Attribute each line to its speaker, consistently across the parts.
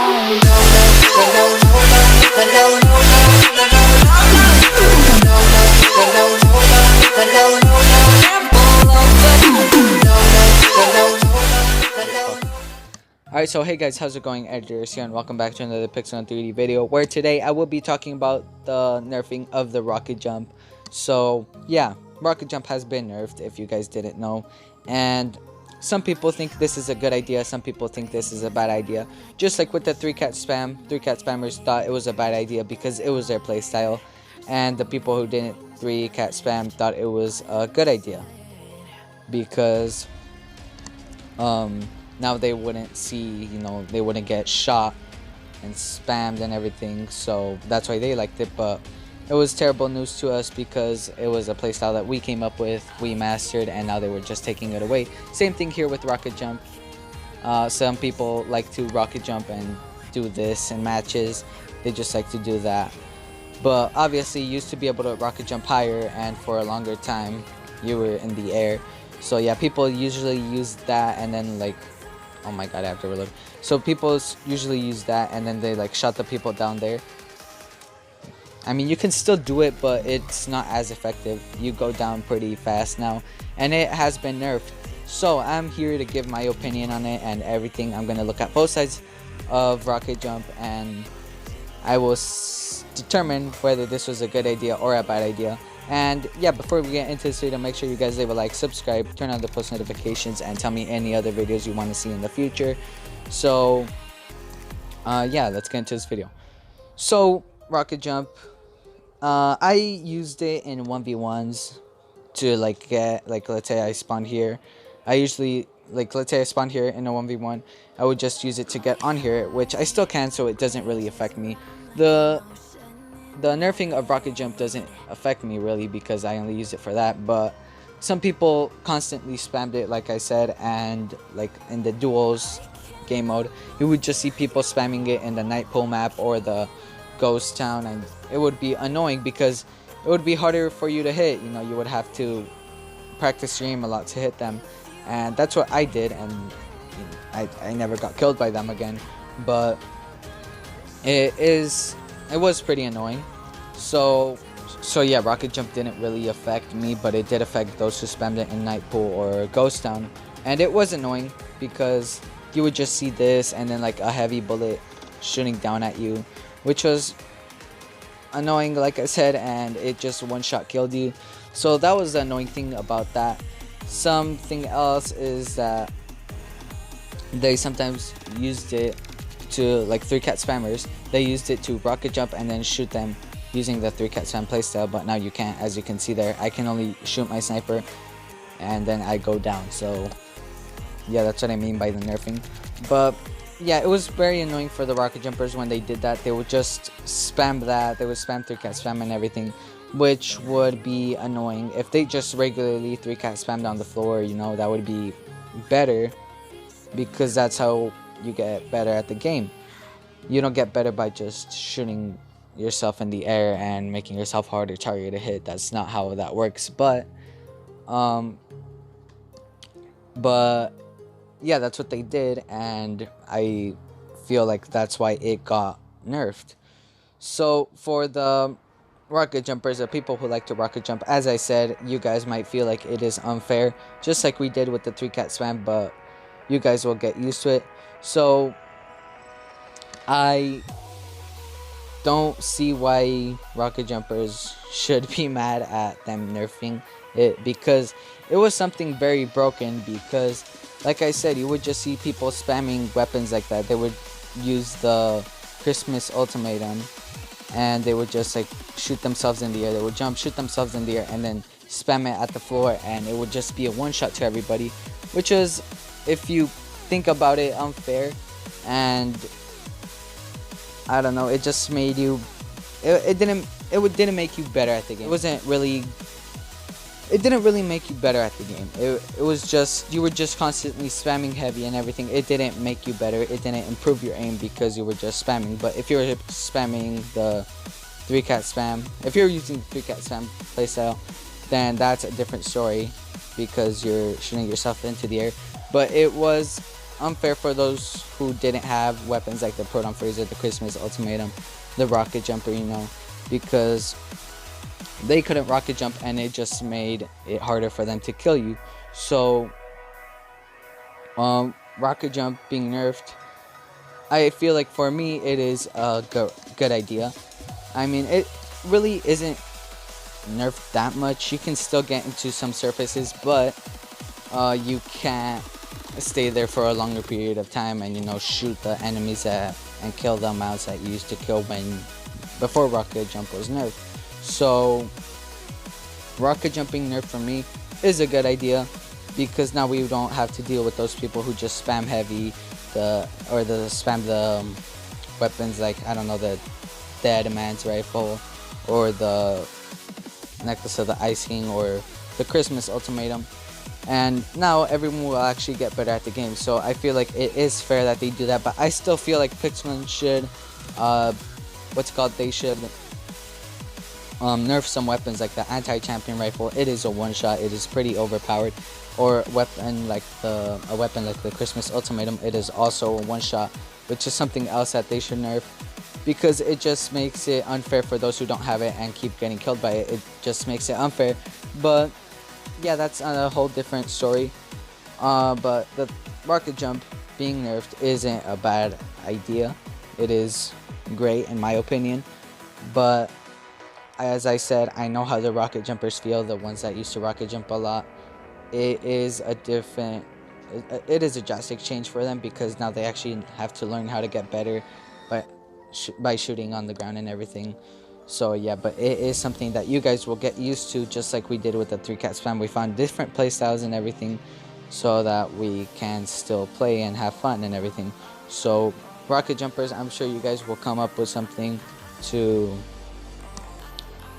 Speaker 1: Alright, so hey guys, how's it going? Editors here, and welcome back to another Pixel and 3D video, where today I will be talking about the nerfing of the rocket jump. So yeah, rocket jump has been nerfed, if you guys didn't know, and some people think this is a good idea, some people think this is a bad idea. Just like with the 3-cat spam, 3-cat spammers thought it was a bad idea because it was their playstyle, and the people who didn't 3-cat spam thought it was a good idea because now they wouldn't see, they wouldn't get shot and spammed and everything, so that's why they liked it. But it was terrible news to us because it was a playstyle that we came up with, we mastered, and now they were just taking it away. Same thing here with rocket jump. Some people like to rocket jump and do this in matches, they just like to do that. But obviously you used to be able to rocket jump higher, and for a longer time you were in the air. So yeah, people usually use that, and then like, oh my god, I have to reload. So people usually use that, and then they like shot the people down there. I mean, you can still do it, but it's not as effective. You go down pretty fast now, and it has been nerfed. So I'm here to give my opinion on it and everything. I'm gonna look at both sides of rocket jump, and I will determine whether this was a good idea or a bad idea. And yeah, before we get into this video, make sure you guys leave a like, subscribe, turn on the post notifications, and tell me any other videos you want to see in the future. So yeah, let's get into this video. So rocket jump, I used it in 1v1s to like get, like, let's say I spawned here. I usually, like, let's say I spawned here in a 1v1, I would just use it to get on here, which I still can, so it doesn't really affect me. The nerfing of rocket jump doesn't affect me really because I only use it for that, but some people constantly spammed it, like I said, and like in the duels game mode, you would just see people spamming it in the night pool map or the ghost town, and it would be annoying because it would be harder for you to hit. You would have to practice your aim a lot to hit them, and that's what I did, and I never got killed by them again. But it was pretty annoying. So yeah, rocket jump didn't really affect me, but it did affect those who spammed it in night pool or ghost town, and it was annoying because you would just see this and then like a heavy bullet shooting down at you, which was annoying, like I said, and it just one shot killed you. So that was the annoying thing about that. Something else is that they sometimes used it to, like, 3-cat spammers, they used it to rocket jump and then shoot them using the 3-cat spam playstyle, but now you can't. As you can see there, I can only shoot my sniper and then I go down. So yeah, that's what I mean by the nerfing. But yeah, it was very annoying for the rocket jumpers when they did that. They would just spam that, they would spam 3-cat spam and everything, which would be annoying. If they just regularly 3-cat spam down the floor, that would be better, because that's how you get better at the game. You don't get better by just shooting yourself in the air and making yourself harder target to hit. That's not how that works. But yeah, that's what they did, and I feel like that's why it got nerfed. So for the rocket jumpers, the people who like to rocket jump, as I said, you guys might feel like it is unfair, just like we did with the 3-cat spam, but you guys will get used to it. So I don't see why rocket jumpers should be mad at them nerfing it, because it was something very broken. Because like I said, you would just see people spamming weapons like that. They would use the Christmas ultimatum and they would just like shoot themselves in the air. They would jump, shoot themselves in the air, and then spam it at the floor, and it would just be a one-shot to everybody, which is, if you think about it, unfair. And I don't know, it just made you, it didn't make you better at the game. It didn't really make you better at the game. It was just, you were just constantly spamming heavy and everything. It didn't make you better. It didn't improve your aim because you were just spamming. But if you were spamming the 3-cat spam, if you're using 3-cat spam playstyle, then that's a different story because you're shooting yourself into the air. But it was unfair for those who didn't have weapons like the Proton Freezer, the Christmas Ultimatum, the Rocket Jumper, you know, because they couldn't rocket jump and it just made it harder for them to kill you. So rocket jump being nerfed, I feel like for me it is a good idea. I mean, it really isn't nerfed that much. You can still get into some surfaces, but you can't stay there for a longer period of time and, you know, shoot the enemies at and kill the amounts that you used to kill before rocket jump was nerfed. So rocket jumping nerfed for me is a good idea, because now we don't have to deal with those people who just spam heavy spam the weapons like, I don't know, the Adamant's rifle or the necklace of the icing or the Christmas Ultimatum. And now everyone will actually get better at the game. So I feel like it is fair that they do that, but I still feel like Pixelman should they should nerf some weapons like the anti-champion rifle. It is a one-shot. It is pretty overpowered. Or a weapon like the Christmas Ultimatum. It is also a one-shot, which is something else that they should nerf, because it just makes it unfair for those who don't have it and keep getting killed by it. It just makes it unfair. But yeah, that's a whole different story. But the rocket jump being nerfed isn't a bad idea. It is great in my opinion. But as I said, I know how the rocket jumpers feel, the ones that used to rocket jump a lot. It is a drastic change for them, because now they actually have to learn how to get better by shooting on the ground and everything. So yeah, but it is something that you guys will get used to, just like we did with the 3-cat spam. We found different playstyles and everything so that we can still play and have fun and everything. So rocket jumpers, I'm sure you guys will come up with something to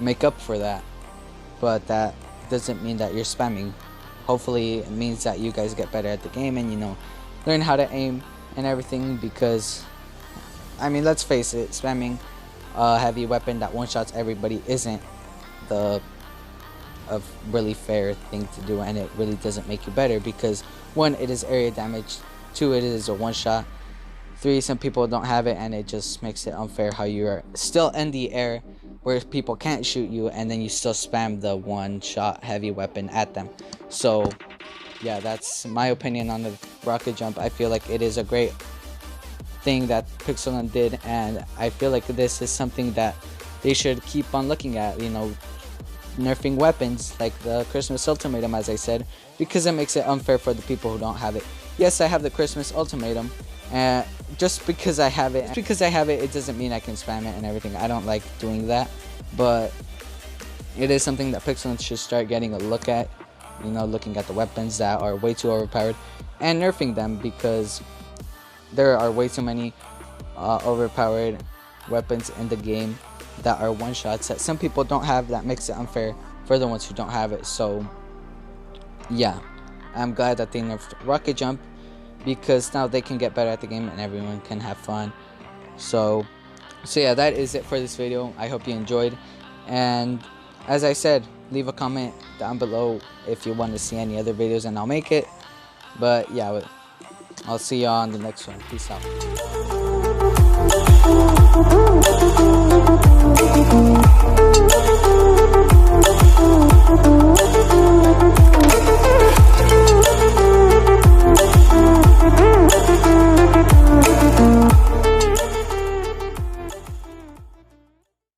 Speaker 1: make up for that, but that doesn't mean that you're spamming. Hopefully it means that you guys get better at the game and, you know, learn how to aim and everything, because I mean, let's face it, spamming a heavy weapon that one-shots everybody isn't a really fair thing to do, and it really doesn't make you better, because 1, it is area damage, 2, it is a one-shot, 3, some people don't have it, and it just makes it unfair how you are still in the air where people can't shoot you, and then you still spam the one-shot heavy weapon at them. So yeah, that's my opinion on the rocket jump. I feel like it is a great thing that Pixelman did, and I feel like this is something that they should keep on looking at, you know, nerfing weapons like the Christmas Ultimatum, as I said, because it makes it unfair for the people who don't have it. Yes, I have the Christmas Ultimatum, and just because I have it, it doesn't mean I can spam it and everything. I don't like doing that, but it is something that Pixelman should start getting a look at, you know, looking at the weapons that are way too overpowered and nerfing them, because there are way too many overpowered weapons in the game that are one-shots that some people don't have, that makes it unfair for the ones who don't have it. So yeah, I'm glad that they nerfed rocket jump, because now they can get better at the game and everyone can have fun. So yeah, that is it for this video. I hope you enjoyed, and as I said, leave a comment down below if you want to see any other videos and I'll make it. But yeah, I'll see you on the next one. Peace out.